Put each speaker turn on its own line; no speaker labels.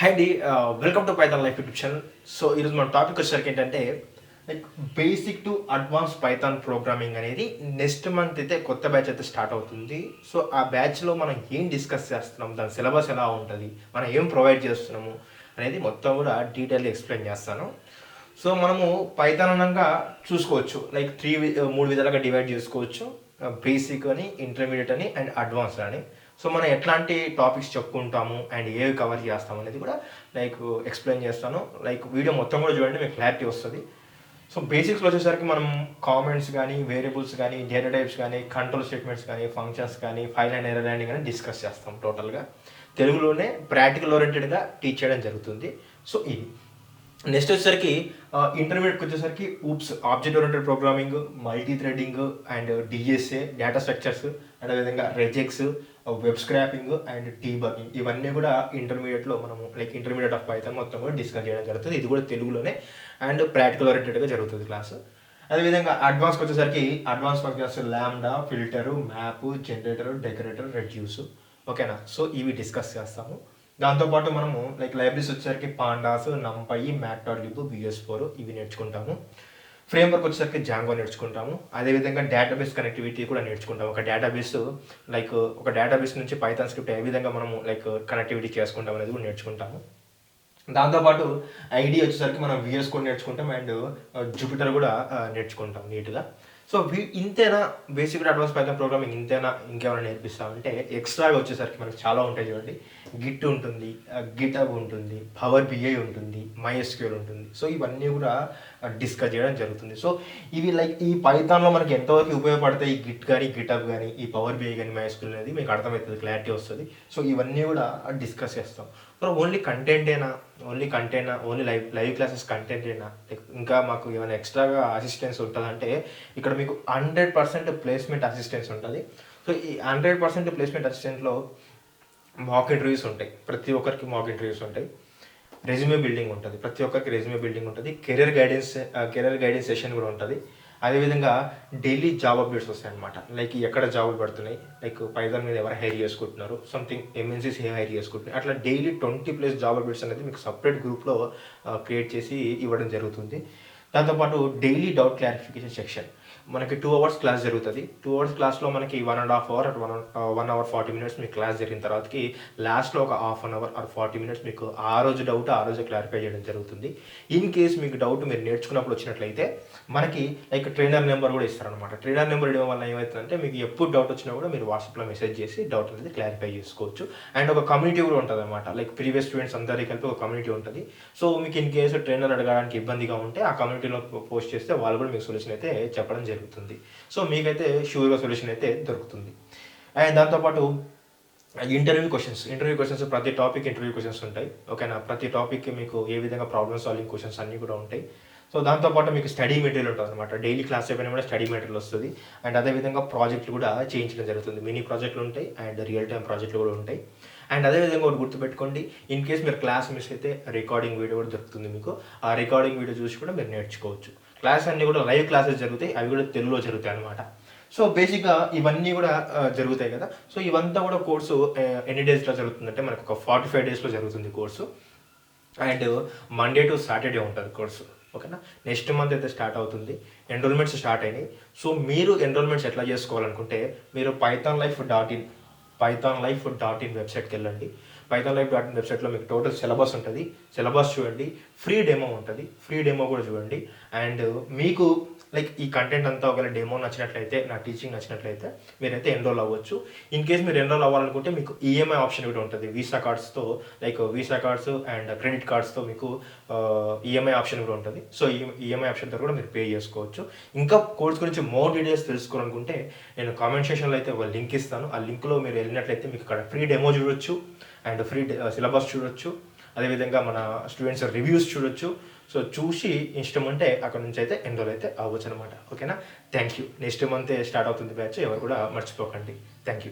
Hi అండి, welcome to Python life YouTube channel. So ఈరోజు మన టాపిక్ వచ్చేసరికి ఏంటంటే like basic to advance Python programming అనేది నెక్స్ట్ మంత్ అయితే కొత్త బ్యాచ్ అయితే స్టార్ట్ అవుతుంది. సో ఆ బ్యాచ్లో మనం ఏం డిస్కస్ చేస్తున్నాం, దాని సిలబస్ ఎలా ఉంటుంది, మనం ఏం ప్రొవైడ్ చేస్తున్నాము అనేది మొత్తం కూడా డీటెయిల్గా ఎక్స్ప్లెయిన్ చేస్తాను. సో మనము పైథాన్ అనగా చూసుకోవచ్చు, లైక్ మూడు విధాలుగా డివైడ్ చేసుకోవచ్చు. బేసిక్ అని, ఇంటర్మీడియట్ అని అండ్ అడ్వాన్స్ అని. సో మనం ఎట్లాంటి టాపిక్స్ చెప్పుకుంటాము అండ్ ఏవి కవర్ చేస్తాము అనేది కూడా లైక్ ఎక్స్ప్లెయిన్ చేస్తాను. లైక్ వీడియో మొత్తం కూడా చూడండి, మీకు క్లారిటీ వస్తుంది. సో బేసిక్స్లో వచ్చేసరికి మనం కామెంట్స్ కానీ, వేరియబుల్స్ కానీ, డేటా టైప్స్ కానీ, కంట్రోల్ స్టేట్మెంట్స్ కానీ, ఫంక్షన్స్ కానీ, ఫైల్ అండ్ ఎర్రర్ హ్యాండింగ్ కానీ డిస్కస్ చేస్తాం. టోటల్గా తెలుగులోనే ప్రాక్టికల్ ఓరియంటెడ్గా టీచ్ చేయడం జరుగుతుంది. సో ఇది నెక్స్ట్ వచ్చేసరికి ఇంటర్మీడియట్కి వచ్చేసరికి object oriented programming, multi threading and DSA, data structures, అదేవిధంగా రెజెక్స్, వెబ్ స్క్రాపింగ్ అండ్ డీబగింగ్, ఇవన్నీ కూడా ఇంటర్మీడియట్లో మనము లైక్ ఇంటర్మీడియట్ ఆఫ్ పైథాన్ మొత్తం కూడా డిస్కస్ చేయడం జరుగుతుంది. ఇది కూడా తెలుగులోనే అండ్ ప్రాక్టికల్ ఓరియంటెడ్గా జరుగుతుంది క్లాస్. అదేవిధంగా అడ్వాన్స్కి వచ్చేసరికి అడ్వాన్స్ ఫంక్షన్స్ ల్యాండా, filter, map, generator, decorator, reduce. ఓకేనా? సో ఇవి డిస్కస్ చేస్తాము. దాంతోపాటు మనము లైక్ లైబ్రరీస్ వచ్చేసరికి పాండాస్, నంపై, మ్యాట్.లిబ్, VS4 ఇవి నేర్చుకుంటాము. ఫ్రేమ్వర్క్ వచ్చేసరికి జాంగో నేర్చుకుంటాము. అదేవిధంగా డేటాబేస్ కనెక్టివిటీ కూడా నేర్చుకుంటాము. ఒక డేటాబేస్ నుంచి పైథాన్ స్క్రిప్ట్ ఏ విధంగా మనము లైక్ కనెక్టివిటీ చేసుకుంటాం అనేది కూడా నేర్చుకుంటాము. దాంతోపాటు ఐడి వచ్చేసరికి మనం VS కోడ్ నేర్చుకుంటాం అండ్ జూపిటర్ కూడా నేర్చుకుంటాం నీట్గా. సో ఇంతేనా బేసిక్ అడ్వాన్స్ పైథాన్ ప్రోగ్రామింగ్ ఇంతేనా, ఇంకేమైనా నేర్పిస్తామంటే ఎక్స్ట్రాగా వచ్చేసరికి మనకి చాలా ఉంటాయి. చూడండి, గిట్ ఉంటుంది, గిట్హబ్ ఉంటుంది, పవర్ BI ఉంటుంది, MySQL ఉంటుంది. సో ఇవన్నీ కూడా డిస్కస్ చేయడం జరుగుతుంది. సో ఇవి లైక్ ఈ పైథాన్లో మనకి ఎంతవరకు ఉపయోగపడతాయి, గిట్ కానీ, గిట్హబ్ కానీ, ఈ పవర్ BI కానీ, MySQL అనేది మీకు అర్థమవుతుంది, క్లారిటీ వస్తుంది. సో ఇవన్నీ కూడా డిస్కస్ చేస్తాం. సో ఓన్లీ కంటెంటేనా, ఓన్లీ లైవ్ క్లాసెస్ కంటెంటేనా, ఇంకా మాకు ఏమైనా ఎక్స్ట్రాగా అసిస్టెన్స్ ఉంటుందంటే ఇక్కడ మీకు 100% ప్లేస్మెంట్ అసిస్టెన్స్ ఉంటుంది. సో ఈ 100% ప్లేస్మెంట్ అసిస్టెంట్లో మాక్ ఇంటర్వ్యూస్ ఉంటాయి, ప్రతి ఒక్కరికి మాక్ ఇంటర్వ్యూస్ ఉంటాయి. రెజ్యూమే బిల్డింగ్ ఉంటుంది, ప్రతి ఒక్కరికి రెజ్యూమే బిల్డింగ్ ఉంటుంది. కెరీర్ గైడెన్స్ సెషన్ కూడా ఉంటుంది. అదేవిధంగా డైలీ జాబ్ అప్డేట్స్ వస్తాయి అనమాట. లైక్ ఎక్కడ జాబులు పడుతున్నాయి, లైక్ పైథాన్ మీద ఎవరు హైర్ చేసుకుంటున్నారు, సంథింగ్ MNCs ఏ హైర్ చేసుకుంటున్నాయి, అట్లా డైలీ 20+ జాబ్ అప్డేట్స్ అనేది మీకు సపరేట్ గ్రూప్లో క్రియేట్ చేసి ఇవ్వడం జరుగుతుంది. దాంతోపాటు డైలీ డౌట్ క్లారిఫికేషన్ సెక్షన్, మనకి 2 hours క్లాస్ జరుగుతుంది. 2 hours క్లాస్లో మనకి 1.5 hour 1 hour 40 minutes మీకు క్లాస్ జరిగిన తర్వాతకి లాస్ట్లో ఒక 1/2 hour or 40 minutes మీకు ఆ రోజు డౌట్ ఆ రోజు క్లారిఫై చేయడం జరుగుతుంది. ఇన్ కేస్ మీకు డౌట్ మీరు నేర్చుకున్నప్పుడు వచ్చినట్లయితే మనకి లైక్ ట్రైనర్ నెంబర్ కూడా ఇస్తారనమాట. ట్రైనర్ నెంబర్ ఇవ్వడం వల్ల ఏమవుతుందంటే మీకు ఎప్పుడు డౌట్ వచ్చినా కూడా మీరు వాట్సాప్లో మెసేజ్ చేసి డౌట్ అనేది క్లారిఫై చేసుకోవచ్చు. అండ్ ఒక కమ్యూనిటీ కూడా ఉంటుంది అనమాట. లైక్ ప్రీవియస్ స్టూడెంట్స్ అందరికీ కలిపి ఒక కమ్యూనిటీ ఉంటుంది. సో మీకు ఇన్ కేసు ట్రైనర్ అడగడానికి ఇబ్బందిగా ఉంటే ఆ కమ్యూనిటీలో పోస్ట్ చేస్తే వాళ్ళు కూడా మీకు సొల్యూషన్ అయితే చెప్పడం జరుగుతుంది. సో మీకైతే షూర్గా సొల్యూషన్ అయితే దొరుకుతుంది. అండ్ దాంతోపాటు ఇంటర్వ్యూ క్వశ్చన్స్, ప్రతి టాపిక్ ఇంటర్వ్యూ క్వశ్చన్స్ ఉంటాయి. ఓకేనా? ప్రతి టాపిక్కి మీకు ఏ విధంగా ప్రాబ్లమ్ సాల్వింగ్ క్వశ్చన్స్ అన్నీ కూడా ఉంటాయి. సో దాంతోపాటు మీకు స్టడీ మెటీరియల్ ఉంటుంది అనమాట. డైలీ క్లాస్ అయిపోయినా కూడా స్టడీ మెటీరియల్ వస్తుంది. అండ్ అదేవిధంగా ప్రాజెక్టులు కూడా చేయించడం జరుగుతుంది. మినీ ప్రాజెక్టులు ఉంటాయి అండ్ రియల్ టైమ్ ప్రాజెక్టులు కూడా ఉంటాయి. అండ్ అదేవిధంగా ఒకటి గుర్తుపెట్టుకోండి, ఇన్ కేస్ మీరు క్లాస్ మిస్ అయితే రికార్డింగ్ వీడియో కూడా దొరుకుతుంది మీకు. ఆ రికార్డింగ్ వీడియో చూసి కూడా మీరు నేర్చుకోవచ్చు. క్లాస్ అన్నీ కూడా లైవ్ క్లాసెస్ జరుగుతాయి, అవి కూడా తెలుగులో జరుగుతాయి అనమాట. సో బేసిక్గా ఇవన్నీ కూడా జరుగుతాయి కదా. సో ఇవంతా కూడా కోర్సు ఎన్ని డేస్లో జరుగుతుందంటే మనకు ఒక 45 daysలో జరుగుతుంది course. And Monday to Saturday ఉంటుంది కోర్సు. ఓకేనా? నెక్స్ట్ మంత్ అయితే స్టార్ట్ అవుతుంది. ఎన్రోల్మెంట్స్ స్టార్ట్ అయినాయి. సో మీరు ఎన్రోల్మెంట్స్ ఎట్లా చేసుకోవాలనుకుంటే మీరు pythonlife.in వెబ్సైట్కి వెళ్ళండి. pythonlife.in వెబ్సైట్లో మీకు టోటల్ సిలబస్ ఉంటుంది. సిలబస్ చూడండి, ఫ్రీ డెమో ఉంటుంది, ఫ్రీ డెమో కూడా చూడండి. అండ్ మీకు లైక్ ఈ కంటెంట్ అంతా ఒకవేళ డెమో నచ్చినట్లయితే, నా టీచింగ్ నచ్చినట్లయితే మీరైతే ఎన్రోల్ అవ్వచ్చు. ఇన్ కేస్ మీరు ఎన్రోల్ అవ్వాలనుకుంటే మీకు EMI ఆప్షన్ కూడా ఉంటుంది. వీసా కార్డ్స్తో like Visa cards and credit కార్డ్స్తో మీకు EMI ఆప్షన్ కూడా ఉంటుంది. సో EMI ఆప్షన్ ద్వారా కూడా మీరు పే చేసుకోవచ్చు. ఇంకా కోర్స్ గురించి మోర్ డీటెయిల్స్ తెలుసుకోవాలనుకుంటే నేను కామెంట్ సెక్షన్లో అయితే ఒక లింక్ ఇస్తాను. ఆ లింక్లో మీరు వెళ్ళినట్లయితే మీకు ఇక్కడ ఫ్రీ డెమో చూడొచ్చు అండ్ ఫ్రీ సిలబస్ చూడొచ్చు. అదేవిధంగా మన స్టూడెంట్స్ రివ్యూస్ చూడొచ్చు. సో చూసి ఇష్టం ఉంటే అక్కడ నుంచి అయితే ఎన్రోల్ అయితే అవ్వచ్చు అనమాట. ఓకేనా? Thank you. Next month start అవుతుంది బ్యాచ్, ఎవరు కూడా మర్చిపోకండి. Thank you.